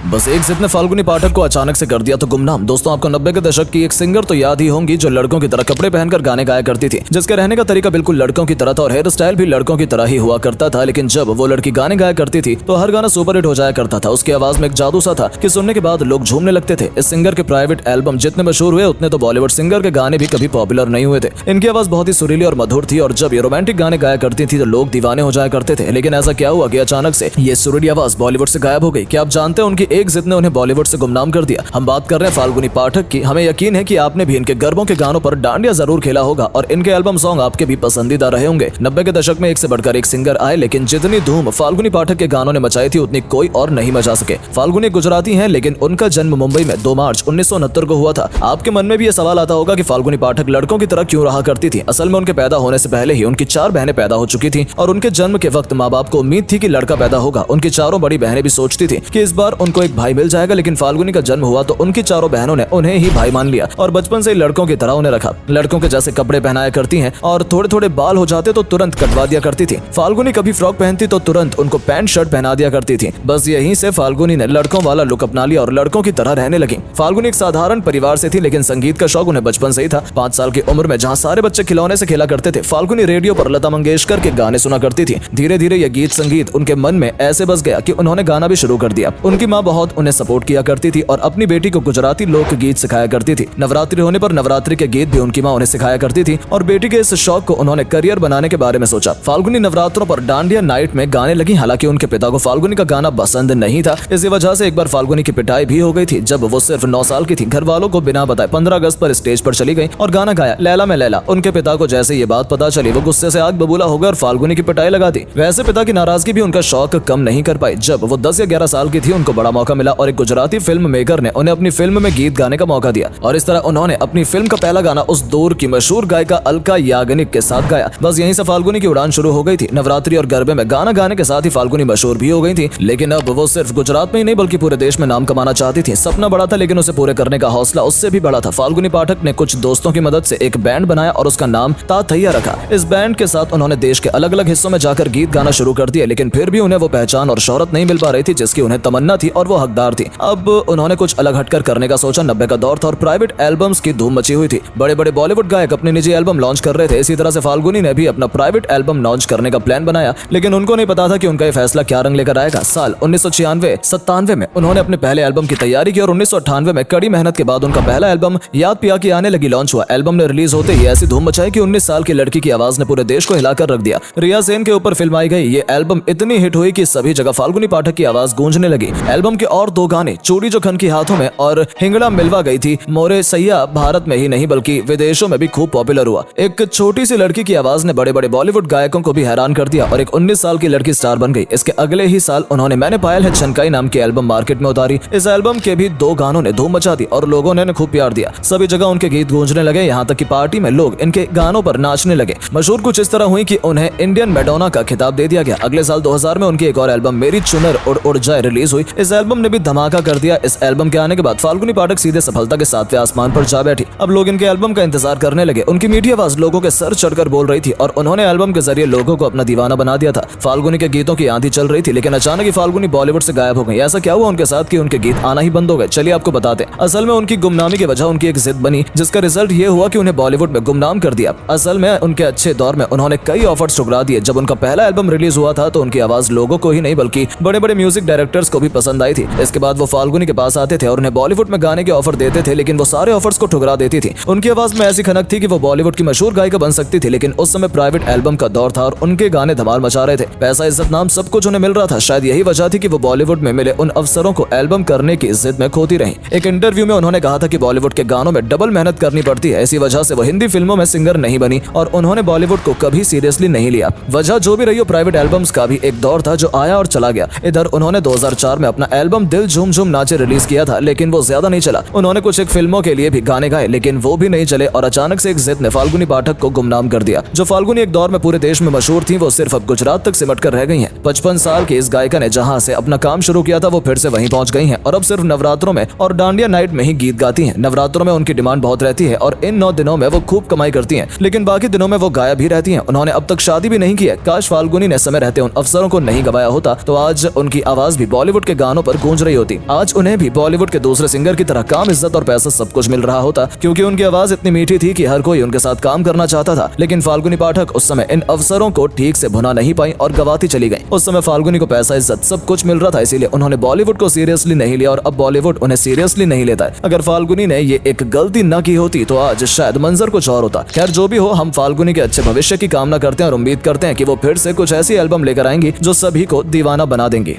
बस एक जिद ने फाल्गुनी पाठक को अचानक से कर दिया तो गुमनाम। दोस्तों, आपको 90 के दशक की एक सिंगर तो याद ही होंगी जो लड़कों की तरह कपड़े पहनकर गाने गाया करती थी, जिसके रहने का तरीका बिल्कुल लड़कों की तरह था और हेयर स्टाइल भी लड़कों की तरह ही हुआ करता था। लेकिन जब वो लड़की गाने गाया करती थी तो हर गाना सुपर हिट हो जाया करता था। उसकी आवाज में एक जादू सा था कि सुनने के बाद लोग झूमने लगते थे। इस सिंगर के प्राइवेट एल्बम जितने मशहूर हुए उतने तो बॉलीवुड सिंगर के गाने भी कभी पॉपुलर नहीं हुए थे। इनकी आवाज बहुत ही सुरीली और मधुर थी और जब ये रोमांटिक गाने गाया करती थी तो लोग दीवाने हो जाया करते थे। लेकिन ऐसा क्या हुआ कि अचानक से ये सुरीली आवाज बॉलीवुड से गायब हो गई? क्या आप जानते हैं उनकी एक जिद ने उन्हें बॉलीवुड से गुमनाम कर दिया? हम बात कर रहे हैं फाल्गुनी पाठक की। हमें यकीन है कि आपने भी इनके गरबों के गानों पर डांडिया जरूर खेला होगा और इनके एल्बम सॉन्ग आपके भी पसंदीदा रहे होंगे। 90 के दशक में एक से बढ़कर एक सिंगर आए, लेकिन जितनी धूम फाल्गुनी पाठक के गानों ने मचाई थी उतनी कोई और नहीं मचा सके। फाल्गुनी गुजराती हैं, लेकिन उनका जन्म मुंबई में 2 मार्च 1969 को हुआ था। आपके मन में भी ये सवाल आता होगा कि फाल्गुनी पाठक लड़कों की तरह क्यों रहा करती थी? असल में उनके पैदा होने से पहले ही उनकी 4 बहनें पैदा हो चुकी थी और उनके जन्म के वक्त माँ बाप को उम्मीद थी कि लड़का पैदा होगा। उनकी चारों बड़ी बहनें भी सोचती थी कि इस बार उनको एक भाई मिल जाएगा, लेकिन फाल्गुनी का जन्म हुआ तो उनकी चारों बहनों ने उन्हें ही भाई मान लिया और बचपन से ही लड़कों की तरह उन्हें रखा। लड़कों के जैसे कपड़े पहनाया करती हैं और थोड़े थोड़े बाल हो जाते तो तुरंत कटवा दिया करती थी। फाल्गुनी कभी फ्रॉक पहनती तो तुरंत उनको पैंट शर्ट पहना दिया करती थी। बस यहीं से फाल्गुनी ने लड़कों वाला लुक अपना लिया और लड़कों की तरह रहने लगी। फाल्गुनी एक साधारण परिवार से थी, लेकिन संगीत का शौक उन्हें बचपन से ही था। 5 साल की उम्र में जहाँ सारे बच्चे खिलौने से खेला करते थे, फाल्गुनी रेडियो पर लता मंगेशकर के गाने सुना करती थी। धीरे धीरे यह गीत संगीत उनके मन में ऐसे बस गया कि उन्होंने गाना भी शुरू कर दिया। उनकी माँ बहुत उन्हें सपोर्ट किया करती थी और अपनी बेटी को गुजराती लोक गीत सिखाया करती थी। नवरात्रि होने पर नवरात्रि के गीत भी उनकी माँ उन्हें सिखाया करती थी और बेटी के इस शौक को उन्होंने करियर बनाने के बारे में सोचा। फाल्गुनी नवरात्रों पर डांडिया नाइट में गाने लगी। हालांकि उनके पिता को फाल्गुनी का गाना पसंद नहीं था। इसी वजह से एक बार फाल्गुनी की पिटाई भी हो गई थी। जब वो सिर्फ 9 साल की थी, घर वालों को बिना बताए 15 अगस्त पर स्टेज पर चली गई और गाना गाया लैला में लैला। उनके पिता को जैसे ये बात पता चली वो गुस्से से आग बबूला हो गए और फाल्गुनी की पिटाई लगा दी। वैसे पिता की नाराजगी भी उनका शौक कम नहीं कर पाई। जब वो 10 या 11 साल की थी उनको बड़ा मौका मिला और एक गुजराती फिल्म मेकर ने उन्हें अपनी फिल्म में गीत गाने का मौका दिया और इस तरह उन्होंने अपनी फिल्म का पहला गाना उस दौर की मशहूर गायिका अलका याग्निक के साथ गाया। बस यहीं से फाल्गुनी की उड़ान शुरू हो गई थी। नवरात्रि और गरबे में गाना गाने के साथ ही फाल्गुनी मशहूर भी हो गई थी। लेकिन अब वो सिर्फ गुजरात में ही नहीं बल्कि पूरे देश में नाम कमाना चाहती थी। सपना बड़ा था लेकिन उसे पूरे करने का हौसला उससे भी बड़ा था। फाल्गुनी पाठक ने कुछ दोस्तों की मदद से एक बैंड बनाया और उसका नाम ताथैया रखा। इस बैंड के साथ उन्होंने देश के अलग अलग हिस्सों में जाकर गीत गाना शुरू कर दिया, लेकिन फिर भी उन्हें वो पहचान और शोहरत नहीं मिल पा रही थी जिसकी उन्हें तमन्ना थी और वो हकदार थी। अब उन्होंने कुछ अलग हटकर करने का सोचा। 90 का दौर था और प्राइवेट एल्बम्स की धूम मची हुई थी। बड़े बड़े बॉलीवुड गायक अपने निजी एल्बम लॉन्च कर रहे थे। इसी तरह से फाल्गुनी ने भी अपना प्राइवेट एल्बम लॉन्च करने का प्लान बनाया, लेकिन उनको नहीं पता था कि उनका ये फैसला क्या रंग लेकर आएगा। साल 1996-97 में उन्होंने अपने पहले एल्बम की तैयारी की और 1998 में कड़ी मेहनत के बाद उनका पहला एल्बम याद पिया की आने लगी लॉन्च हुआ। एल्बम ने रिलीज होते ही ऐसी धूम मचाई कि 19 साल की लड़की की आवाज ने पूरे देश को हिलाकर रख दिया। रिया सेन के ऊपर फिल्म आई गई। ये एल्बम इतनी हिट हुई कि सभी जगह फाल्गुनी पाठक की आवाज गूंजने लगी। एल्बम के और 2 गाने चूड़ी जो खन की हाथों में और हिंगड़ा मिलवा गई थी मोरे सैया भारत में ही नहीं बल्कि विदेशों में भी खूब पॉपुलर हुआ। एक छोटी सी लड़की की आवाज ने बड़े बड़े बॉलीवुड गायकों को भी हैरान कर दिया और एक 19 साल की लड़की स्टार बन गई। इसके अगले ही साल उन्होंने मैंने पायल है छनकाई नाम की एल्बम मार्केट में उतारी। इस एल्बम के भी 2 गानों ने धूम मचा दी और लोगों ने खूब प्यार दिया। सभी जगह उनके गीत गूंजने लगे, यहाँ तक कि पार्टी में लोग इनके गानों पर नाचने लगे। मशहूर कुछ इस तरह हुई कि उन्हें इंडियन मैडोना का खिताब दे दिया गया। अगले साल 2000 में उनकी एक और एल्बम मेरी चुनर उड़ उड़ जाए रिलीज हुई। इस एल्बम ने भी धमाका कर दिया। इस एल्बम के आने के बाद फाल्गुनी पाठक सीधे सफलता के 7वें आसमान पर जा बैठी। अब लोग इनके एल्बम का इंतजार करने लगे। उनकी मीठी आवाज लोगों के सर चढ़कर बोल रही थी और उन्होंने एल्बम के जरिए लोगों को अपना दीवाना बना दिया था। फाल्गुनी के गीतों की आंधी चल रही थी, लेकिन अचानक ही फाल्गुनी बॉलीवुड से गायब हो गई। ऐसा क्या हुआ उनके साथ कि उनके गीत आना ही बंद हो गए? चलिए आपको बताते हैं। असल में उनकी गुमनामी की वजह उनकी एक जिद बनी, जिसका रिजल्ट ये हुआ कि उन्हें बॉलीवुड में गुमनाम कर दिया। असल में उनके अच्छे दौर में उन्होंने कई ऑफर्स ठुकरा दिए। जब उनका पहला एल्बम रिलीज हुआ था तो उनकी आवाज लोगों को ही नहीं बल्कि बड़े बड़े म्यूजिक डायरेक्टर्स को भी पसंद आई थी। इसके बाद वो फाल्गुनी के पास आते थे और उन्हें बॉलीवुड में गाने के ऑफर देते थे, लेकिन वो सारे ऑफर्स को ठुकरा देती थी। उनकी आवाज में ऐसी खनक थी कि वो बॉलीवुड की मशहूर गायिका बन सकती थी, लेकिन उस समय प्राइवेट एल्बम का दौर था और उनके गाने धमाल मचा रहे थे। पैसा इज्जत नाम सब कुछ उन्हें मिल रहा था। शायद यही वजह थी कि वो बॉलीवुड में मिले उन अवसरों को एल्बम करने की जिद में खोती रही। एक इंटरव्यू में उन्होंने कहा था कि बॉलीवुड के गानों में डबल मेहनत करनी पड़ती है। इसी वजह से वो हिंदी फिल्मों में सिंगर नहीं बनी और उन्होंने बॉलीवुड को कभी सीरियसली नहीं लिया। वजह जो भी रही हो, प्राइवेट एल्बम्स का भी एक दौर था जो आया और चला गया। इधर उन्होंने 2004 में अपना एल्बम दिल झूम झूम नाचे रिलीज किया था, लेकिन वो ज्यादा नहीं चला। उन्होंने कुछ एक फिल्मों के लिए भी गाने गाए, लेकिन वो भी नहीं चले और अचानक से एक जिद ने फाल्गुनी पाठक को गुमनाम कर दिया। जो फाल्गुनी एक दौर में पूरे देश में मशहूर थी, वो सिर्फ अब गुजरात तक सिमट कर रह गई हैं। 55 साल की इस गायिका ने जहां से अपना काम शुरू किया था वो फिर से वहीं पहुंच गई हैं और अब सिर्फ नवरात्रों में और डांडिया नाइट में ही गीत गाती हैं। नवरात्रों में उनकी डिमांड बहुत रहती है और इन 9 दिनों में वो खूब कमाई करती हैं, लेकिन बाकी दिनों में वो गायब ही रहती हैं। उन्होंने अब तक शादी भी नहीं की है। काश फाल्गुनी ने समय रहते उन अवसरों को नहीं गवाया होता तो आज उनकी आवाज भी बॉलीवुड के गानों पर गूंज रही होती। आज उन्हें भी बॉलीवुड के दूसरे सिंगर की तरह काम, इज्जत और पैसा सब कुछ मिल रहा होता, क्योंकि उनकी आवाज इतनी मीठी थी कि हर कोई उनके साथ काम करना चाहता था। लेकिन फाल्गुनी पाठक उस समय इन अवसरों को ठीक से भुना नहीं पाई और गवाती चली गई। उस समय फाल्गुनी को पैसा, इज्जत सब कुछ मिल रहा था, इसीलिए उन्होंने बॉलीवुड को सीरियसली नहीं लिया और अब बॉलीवुड उन्हें सीरियसली नहीं लेता है। अगर फाल्गुनी ने ये एक गलती न की होती तो आज शायद मंजर कुछ और होता। खैर जो भी हो, हम फाल्गुनी के अच्छे भविष्य की कामना करते हैं और उम्मीद करते हैं कि वो फिर से कुछ ऐसी एल्बम लेकर आएंगी जो सभी को दीवाना बना देंगी।